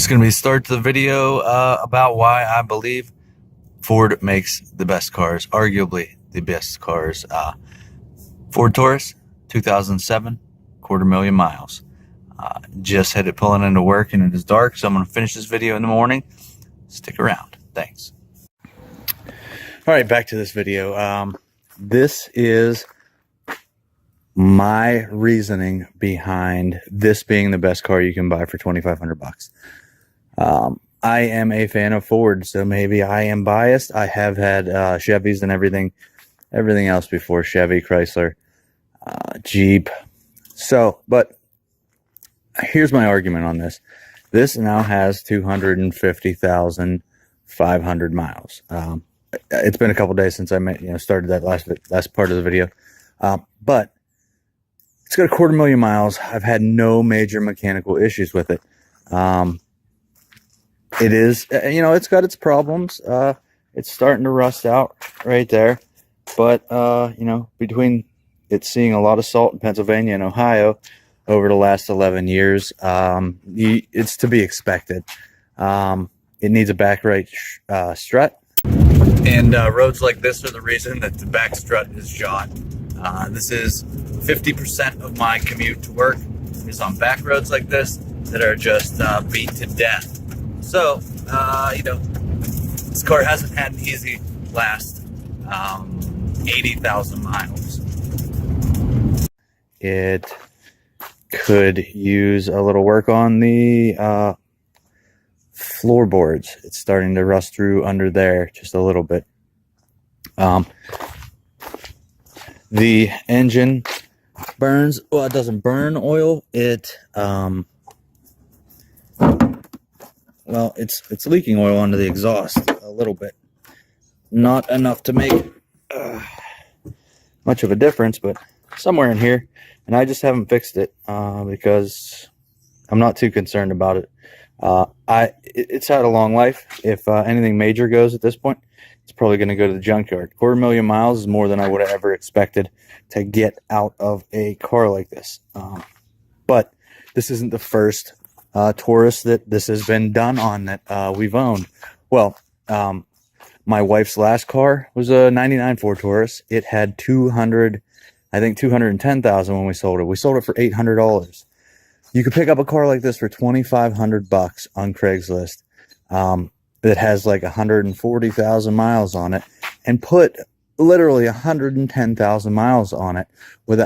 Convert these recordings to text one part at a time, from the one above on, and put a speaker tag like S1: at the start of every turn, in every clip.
S1: Just going to be start the video about why I believe Ford makes the best cars, arguably the best cars. Ford Taurus, 2007, 250,000 miles. Just had it pulling into work and it is dark, so I'm going to finish this video in the morning. Stick around. Thanks. All right, back to this video. This is my reasoning behind this being the best car you can buy for $2,500. I am a fan of Ford, so maybe I am biased. I have had Chevys and everything else before, Chevy, Chrysler, Jeep. So, but here's my argument on this. This now has 250,500 miles. It's been a couple days since I started that last part of the video, but it's got 250,000 miles. I've had no major mechanical issues with it. It is, it's got its problems. It's starting to rust out right there, but between it seeing a lot of salt in Pennsylvania and Ohio over the last 11 years, it's to be expected. It needs a back right strut. And roads like this are the reason that the back strut is shot. This is 50% of my commute to work is on back roads like this that are just beat to death. So, this car hasn't had an easy last 80,000 miles. It could use a little work on the floorboards. It's starting to rust through under there just a little bit. The engine burns. Well, it doesn't burn oil. It's leaking oil onto the exhaust a little bit. Not enough to make much of a difference, but somewhere in here. And I just haven't fixed it because I'm not too concerned about it. It's had a long life. If anything major goes at this point, it's probably going to go to the junkyard. 250,000 miles is more than I would have ever expected to get out of a car like this. But this isn't the first Taurus that this has been done on that we've owned. Well, my wife's last car was a 99 Ford Taurus. It had 210,000 when we sold it. We sold it for $800. You could pick up a car like this for $2,500 on Craigslist that has like 140,000 miles on it and put literally 110,000 miles on it with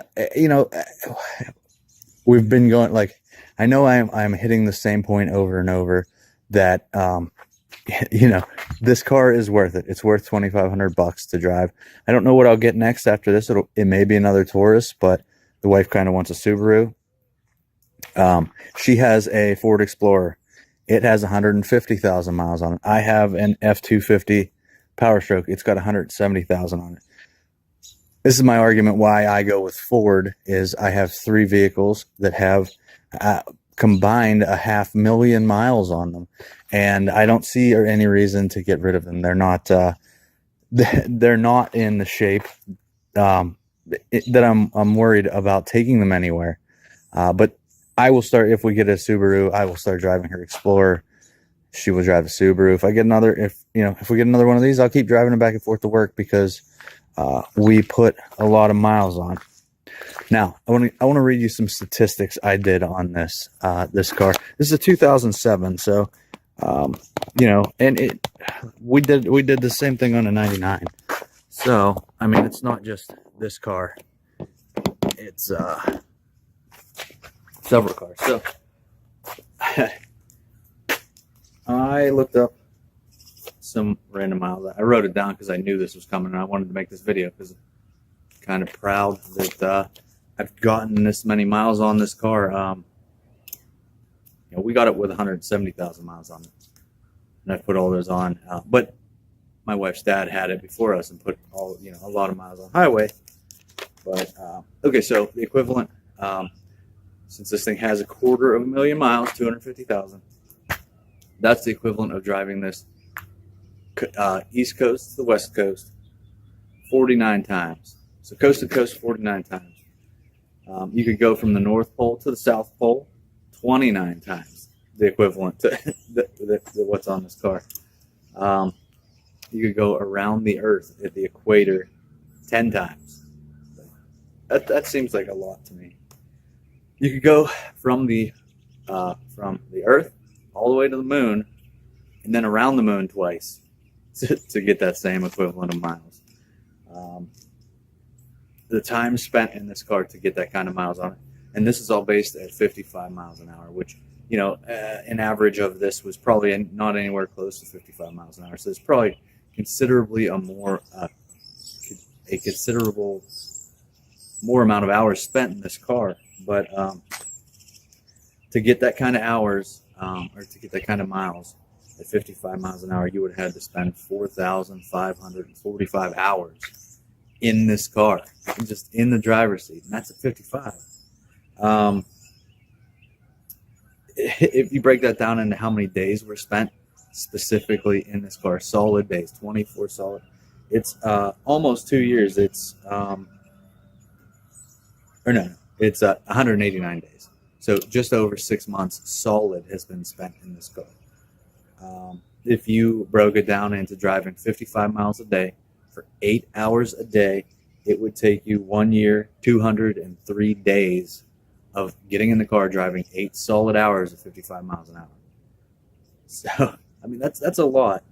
S1: we've been going like, I know I'm hitting the same point over and over that, this car is worth it. It's worth $2,500 to drive. I don't know what I'll get next after this. It may be another Taurus, but the wife kind of wants a Subaru. She has a Ford Explorer. It has 150,000 miles on it. I have an F-250 Power Stroke. It's got 170,000 on it. This is my argument why I go with Ford is I have 3 vehicles that have combined 500,000 miles on them, and I don't see any reason to get rid of them. They're not they're not in the shape that I'm worried about taking them anywhere. But I will start, if we get a Subaru, I will start driving her Explorer. She will drive a Subaru. If we get another one of these, I'll keep driving her back and forth to work because we put a lot of miles on. Now, I want to read you some statistics I did on this this car. This is a 2007, so and we did the same thing on a 99. So, I mean, it's not just this car. It's several cars. So, I looked up some random miles. I wrote it down because I knew this was coming and I wanted to make this video because I'm kind of proud that I've gotten this many miles on this car. We got it with 170,000 miles on it, and I put all those on. But my wife's dad had it before us and put a lot of miles on highway. But okay, so the equivalent, since this thing has 250,000 miles, 250,000, that's the equivalent of driving this East Coast to the West Coast 49 times. So coast to coast 49 times. You could go from the North Pole to the South Pole 29 times. the equivalent to what's on this car. You could go around the Earth at the equator 10 times. That seems like a lot to me. You could go from the Earth all the way to the moon, and then around the moon twice to get that same equivalent of miles. The time spent in this car to get that kind of miles on it, and this is all based at 55 miles an hour, which, you know, an average of this was probably not anywhere close to 55 miles an hour. So it's probably considerably a considerable more amount of hours spent in this car. But to get that kind of hours, or to get that kind of miles at 55 miles an hour, you would have had to spend 4,545 hours in this car, just in the driver's seat, and that's at 55. If you break that down into how many days were spent specifically in this car, solid days, 24 solid, it's almost 2 years. It's it's 189 days. So just over 6 months solid has been spent in this car. If you broke it down into driving 55 miles a day for 8 hours a day, it would take you 1 year, 203 days of getting in the car, driving 8 solid hours at 55 miles an hour. So, I mean, that's a lot.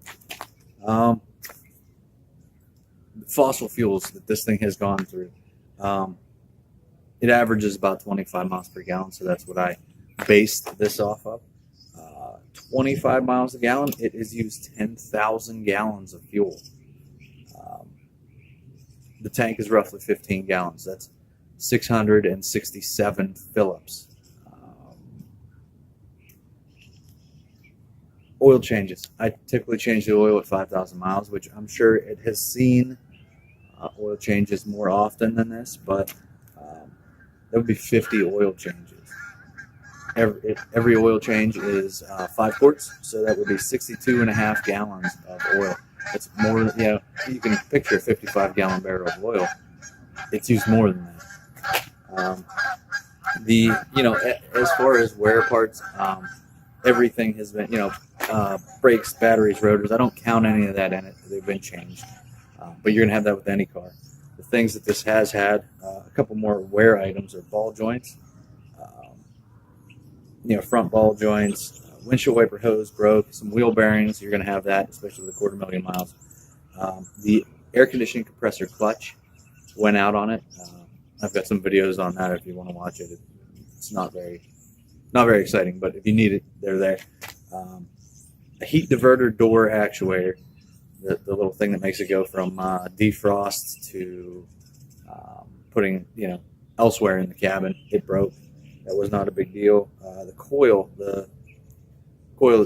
S1: Fossil fuels that this thing has gone through, it averages about 25 miles per gallon, so that's what I based this off of. 25 miles a gallon, it has used 10,000 gallons of fuel. The tank is roughly 15 gallons. That's 667 fill-ups. Oil changes. I typically change the oil at 5,000 miles, which I'm sure it has seen oil changes more often than this, but that would be 50 oil changes. Every oil change is 5 quarts, so that would be 62.5 gallons of oil. It's more, you know, you can picture a 55-gallon barrel of oil. It's used more than that. As far as wear parts, everything has been, brakes, batteries, rotors. I don't count any of that in it. They've been changed. But you're going to have that with any car. The things that this has had, a couple more wear items are ball joints. Front ball joints, windshield wiper hose broke, some wheel bearings. You're going to have that, especially with 250,000 miles. The air conditioning compressor clutch went out on it. I've got some videos on that if you want to watch it. It's not very exciting, but if you need it, they're there. A heat diverter door actuator, the little thing that makes it go from defrost to putting elsewhere in the cabin, it broke. That was not a big deal. The coil that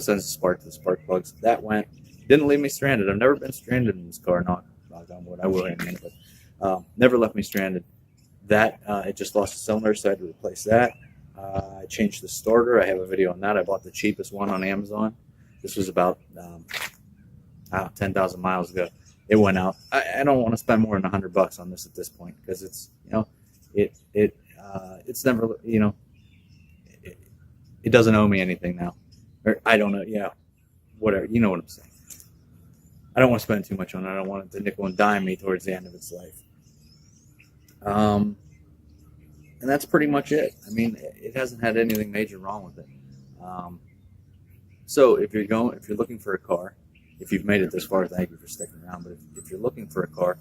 S1: sends the spark to the spark plugs, that went. Didn't leave me stranded. I've never been stranded in this car. Knock on wood. I will in a minute, but never left me stranded. That it just lost a cylinder, so I had to replace that. I changed the starter. I have a video on that. I bought the cheapest one on Amazon. This was about 10,000 miles ago. It went out. I don't want to spend more than $100 on this at this point, because it's it's never it doesn't owe me anything now. Or I don't know. Yeah, whatever. You know what I'm saying. I don't want to spend too much on it. I don't want it to nickel and dime me towards the end of its life. And that's pretty much it. I mean, it hasn't had anything major wrong with it. So if you're looking for a car, if you've made it this far, thank you for sticking around. But if you're looking for a car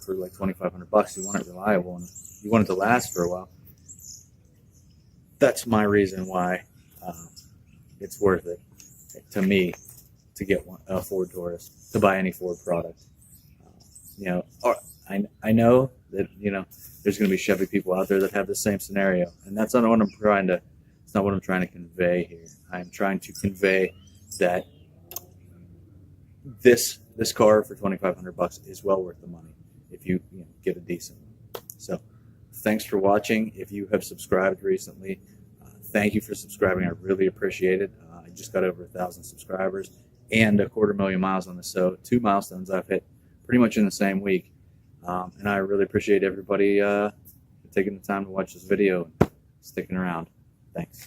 S1: for like $2,500, you want it reliable and you want it to last for a while. That's my reason why it's worth it to me to get a Ford Taurus, to buy any Ford product. I know that there's going to be Chevy people out there that have the same scenario, and that's not what I'm trying to. It's not what I'm trying to convey here. I'm trying to convey that this car for $2,500 is well worth the money if you get a decent one. So, thanks for watching. If you have subscribed recently, thank you for subscribing. I really appreciate it. I just got over 1,000 subscribers and 250,000 miles on this, so 2 milestones I've hit pretty much in the same week. And I really appreciate everybody taking the time to watch this video and sticking around. Thanks.